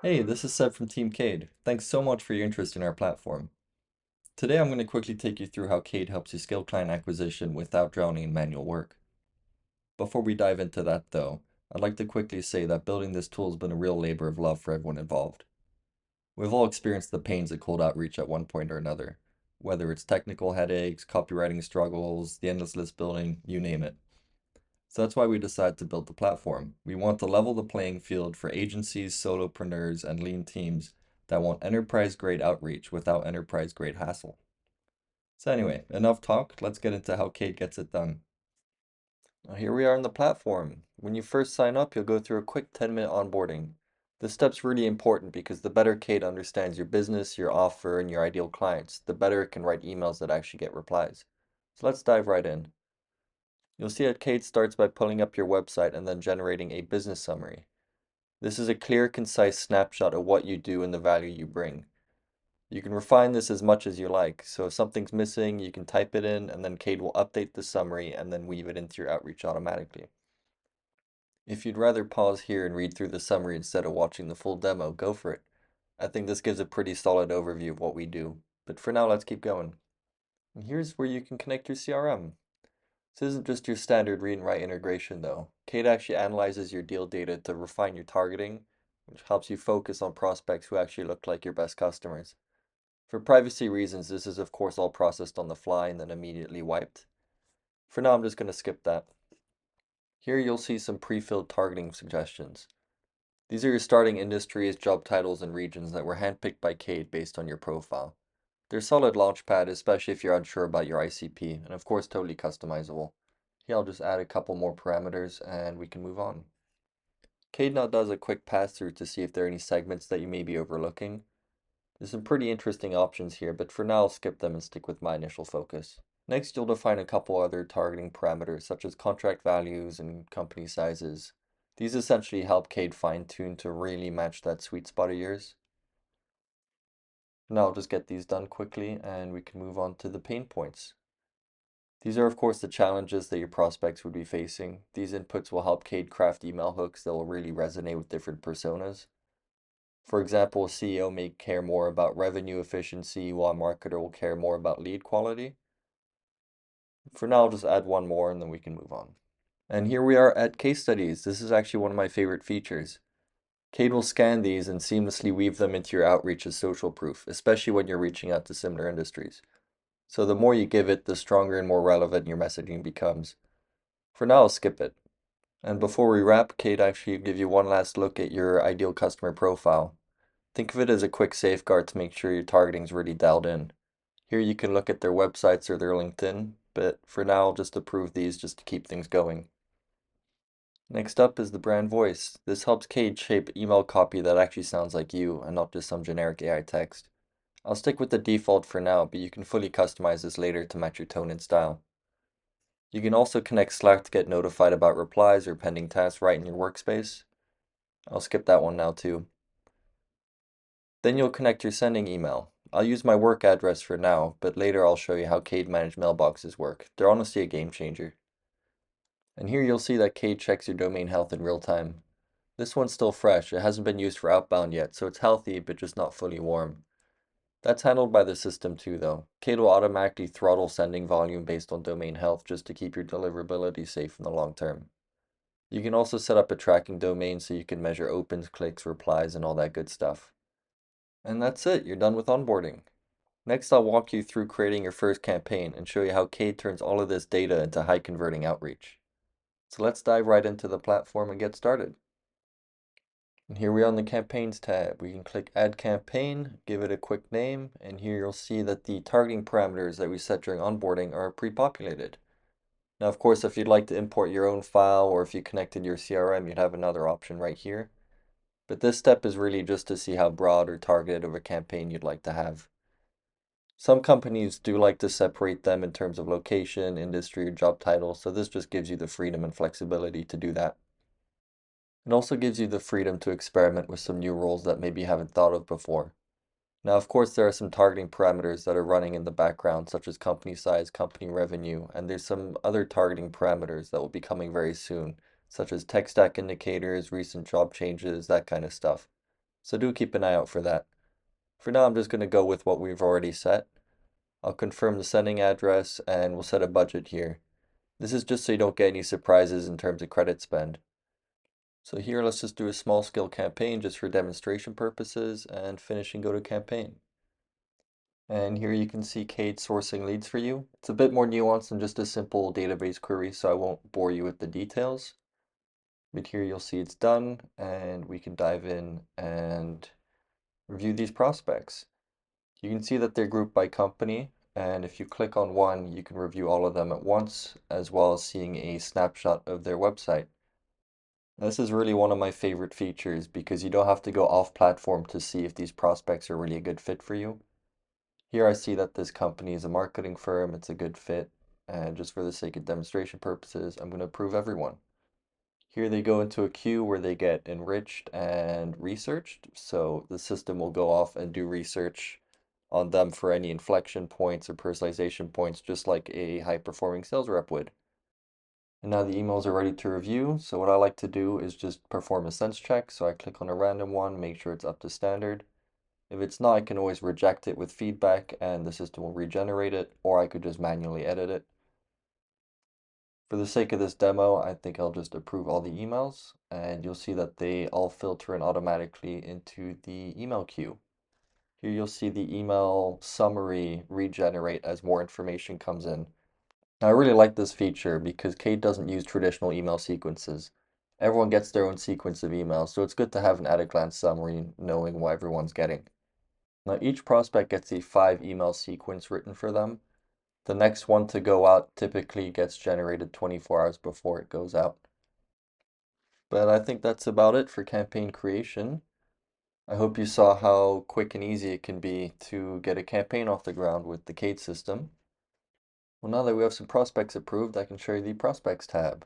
Hey, this is Seb from Team Caide. Thanks so much for your interest in our platform. Today I'm going to quickly take you through how Caide helps you scale client acquisition without drowning in manual work. Before we dive into that though, I'd like to quickly say that building this tool has been a real labor of love for everyone involved. We've all experienced the pains of cold outreach at one point or another, whether it's technical headaches, copywriting struggles, the endless list building, you name it. So that's why we decided to build the platform. We want to level the playing field for agencies, solopreneurs, and lean teams that want enterprise-grade outreach without enterprise-grade hassle. So anyway, enough talk. Let's get into how Kate gets it done. Now here we are on the platform. When you first sign up, you'll go through a quick 10-minute onboarding. This step's really important because the better Kate understands your business, your offer, and your ideal clients, the better it can write emails that actually get replies. So let's dive right in. You'll see that Kate starts by pulling up your website and then generating a business summary. This is a clear, concise snapshot of what you do and the value you bring. You can refine this as much as you like, so if something's missing, you can type it in and then Kate will update the summary and then weave it into your outreach automatically. If you'd rather pause here and read through the summary instead of watching the full demo, go for it. I think this gives a pretty solid overview of what we do. But for now, let's keep going. And here's where you can connect your CRM. This isn't just your standard read and write integration though. Kate actually analyzes your deal data to refine your targeting, which helps you focus on prospects who actually look like your best customers. For privacy reasons, this is of course all processed on the fly and then immediately wiped. For now, I'm just going to skip that. Here you'll see some pre-filled targeting suggestions. These are your starting industries, job titles, and regions that were handpicked by Kate based on your profile. They're solid launchpad, especially if you're unsure about your ICP, and of course totally customizable. Here I'll just add a couple more parameters and we can move on. Cade now does a quick pass through to see if there are any segments that you may be overlooking. There's some pretty interesting options here, but for now I'll skip them and stick with my initial focus. Next, you'll define a couple other targeting parameters such as contract values and company sizes. These essentially help Cade fine-tune to really match that sweet spot of yours. Now I'll just get these done quickly and we can move on to the pain points. These are, of course, the challenges that your prospects would be facing. These inputs will help Cade craft email hooks that will really resonate with different personas. For example, a CEO may care more about revenue efficiency, while a marketer will care more about lead quality. For now, I'll just add one more and then we can move on. And here we are at case studies. This is actually one of my favorite features. Cade will scan these and seamlessly weave them into your outreach as social proof, especially when you're reaching out to similar industries. So the more you give it, the stronger and more relevant your messaging becomes. For now, I'll skip it. And before we wrap, Kate actually give you one last look at your ideal customer profile. Think of it as a quick safeguard to make sure your targeting is really dialed in. Here you can look at their websites or their LinkedIn, but for now, I'll just approve these just to keep things going. Next up is the brand voice. This helps Kate shape email copy that actually sounds like you and not just some generic AI text. I'll stick with the default for now, but you can fully customize this later to match your tone and style. You can also connect Slack to get notified about replies or pending tasks right in your workspace. I'll skip that one now too. Then you'll connect your sending email. I'll use my work address for now, but later I'll show you how Cade managed mailboxes work. They're honestly a game changer. And here you'll see that Cade checks your domain health in real time. This one's still fresh. It hasn't been used for outbound yet, so it's healthy, but just not fully warm. That's handled by the system too, though. Cade will automatically throttle sending volume based on domain health just to keep your deliverability safe in the long term. You can also set up a tracking domain so you can measure opens, clicks, replies, and all that good stuff. And that's it, you're done with onboarding. Next, I'll walk you through creating your first campaign and show you how Cade turns all of this data into high converting outreach. So let's dive right into the platform and get started. And here we are on the campaigns tab. We can click add campaign, give it a quick name, and here you'll see that the targeting parameters that we set during onboarding are pre-populated. Now, of course, if you'd like to import your own file or if you connected your CRM, you'd have another option right here. But this step is really just to see how broad or targeted of a campaign you'd like to have. Some companies do like to separate them in terms of location, industry, or job title, so this just gives you the freedom and flexibility to do that. It also gives you the freedom to experiment with some new roles that maybe you haven't thought of before. Now, of course, there are some targeting parameters that are running in the background, such as company size, company revenue, and there's some other targeting parameters that will be coming very soon, such as tech stack indicators, recent job changes, that kind of stuff. So do keep an eye out for that. For now, I'm just going to go with what we've already set. I'll confirm the sending address and we'll set a budget here. This is just so you don't get any surprises in terms of credit spend. So here, let's just do a small scale campaign just for demonstration purposes and finish and go to campaign. And here you can see Caide sourcing leads for you. It's a bit more nuanced than just a simple database query, so I won't bore you with the details. But here you'll see it's done, and we can dive in and review these prospects. You can see that they're grouped by company, and if you click on one, you can review all of them at once, as well as seeing a snapshot of their website. This is really one of my favorite features because you don't have to go off platform to see if these prospects are really a good fit for you. Here I see that this company is a marketing firm, it's a good fit, and just for the sake of demonstration purposes, I'm going to approve everyone. Here they go into a queue where they get enriched and researched, so the system will go off and do research on them for any inflection points or personalization points, just like a high-performing sales rep would. And now the emails are ready to review, so what I like to do is just perform a sense check, so I click on a random one, make sure it's up to standard. If it's not, I can always reject it with feedback and the system will regenerate it, or I could just manually edit it. For the sake of this demo, I think I'll just approve all the emails, and you'll see that they all filter in automatically into the email queue. Here you'll see the email summary regenerate as more information comes in. Now, I really like this feature because Caide doesn't use traditional email sequences. Everyone gets their own sequence of emails, so it's good to have an at-a-glance summary knowing what everyone's getting. Now, each prospect gets a 5 email sequence written for them. The next one to go out typically gets generated 24 hours before it goes out. But I think that's about it for campaign creation. I hope you saw how quick and easy it can be to get a campaign off the ground with the Caide system. Well, now that we have some prospects approved, I can show you the Prospects tab.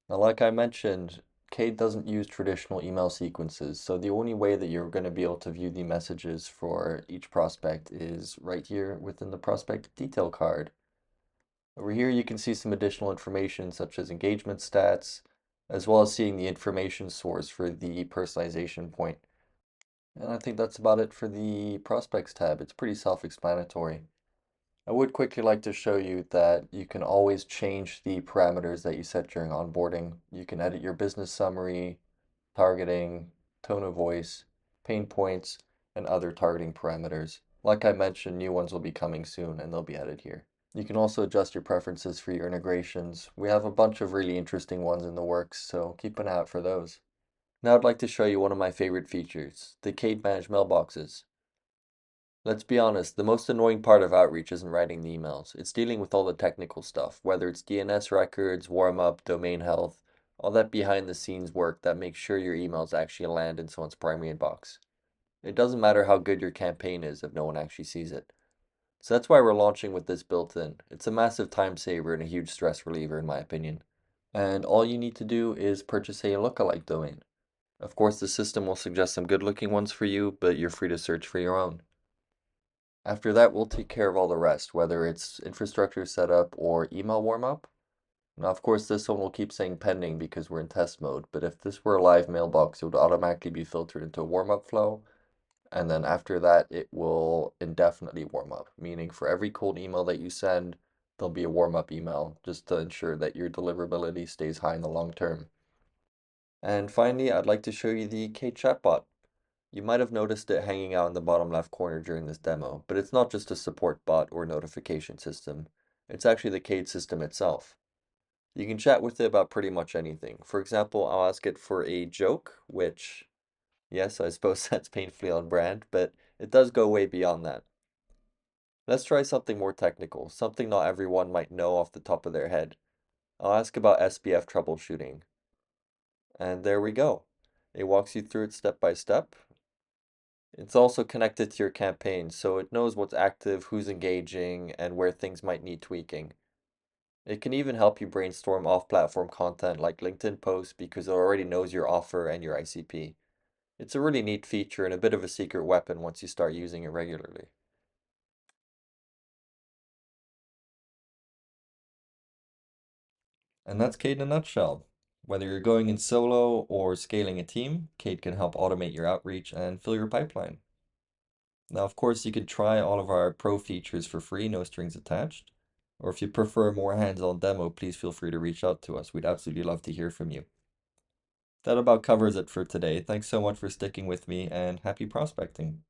Now, like I mentioned, Caide doesn't use traditional email sequences, so the only way that you're going to be able to view the messages for each prospect is right here within the prospect detail card. Over here, you can see some additional information such as engagement stats, as well as seeing the information source for the personalization point. And I think that's about it for the Prospects tab. It's pretty self-explanatory. I would quickly like to show you that you can always change the parameters that you set during onboarding. You can edit your business summary, targeting, tone of voice, pain points, and other targeting parameters. Like I mentioned, new ones will be coming soon and they'll be added here. You can also adjust your preferences for your integrations. We have a bunch of really interesting ones in the works, so keep an eye out for those. Now I'd like to show you one of my favorite features, the Caide Managed Mailboxes. Let's be honest, the most annoying part of Outreach isn't writing the emails. It's dealing with all the technical stuff, whether it's DNS records, warm-up, domain health, all that behind-the-scenes work that makes sure your emails actually land in someone's primary inbox. It doesn't matter how good your campaign is if no one actually sees it. So that's why we're launching with this built in. It's a massive time saver and a huge stress reliever in my opinion. And all you need to do is purchase a lookalike domain. Of course, the system will suggest some good-looking ones for you, but you're free to search for your own. After that, we'll take care of all the rest, whether it's infrastructure setup or email warm-up. Now, of course, this one will keep saying pending because we're in test mode, but if this were a live mailbox, it would automatically be filtered into a warm-up flow, and then after that, it will indefinitely warm up, meaning for every cold email that you send, there'll be a warm-up email just to ensure that your deliverability stays high in the long term. And finally, I'd like to show you the Caide chatbot. You might have noticed it hanging out in the bottom left corner during this demo, but it's not just a support bot or notification system. It's actually the Caide system itself. You can chat with it about pretty much anything. For example, I'll ask it for a joke, which, yes, I suppose that's painfully on brand, but it does go way beyond that. Let's try something more technical, something not everyone might know off the top of their head. I'll ask about SPF troubleshooting. And there we go. It walks you through it step by step. It's also connected to your campaign, so it knows what's active, who's engaging, and where things might need tweaking. It can even help you brainstorm off-platform content like LinkedIn posts because it already knows your offer and your ICP. It's a really neat feature and a bit of a secret weapon once you start using it regularly. And that's Caide in a nutshell. Whether you're going in solo or scaling a team, Caide can help automate your outreach and fill your pipeline. Now, of course, you could try all of our pro features for free, no strings attached. Or if you prefer a more hands-on demo, please feel free to reach out to us. We'd absolutely love to hear from you. That about covers it for today. Thanks so much for sticking with me and happy prospecting.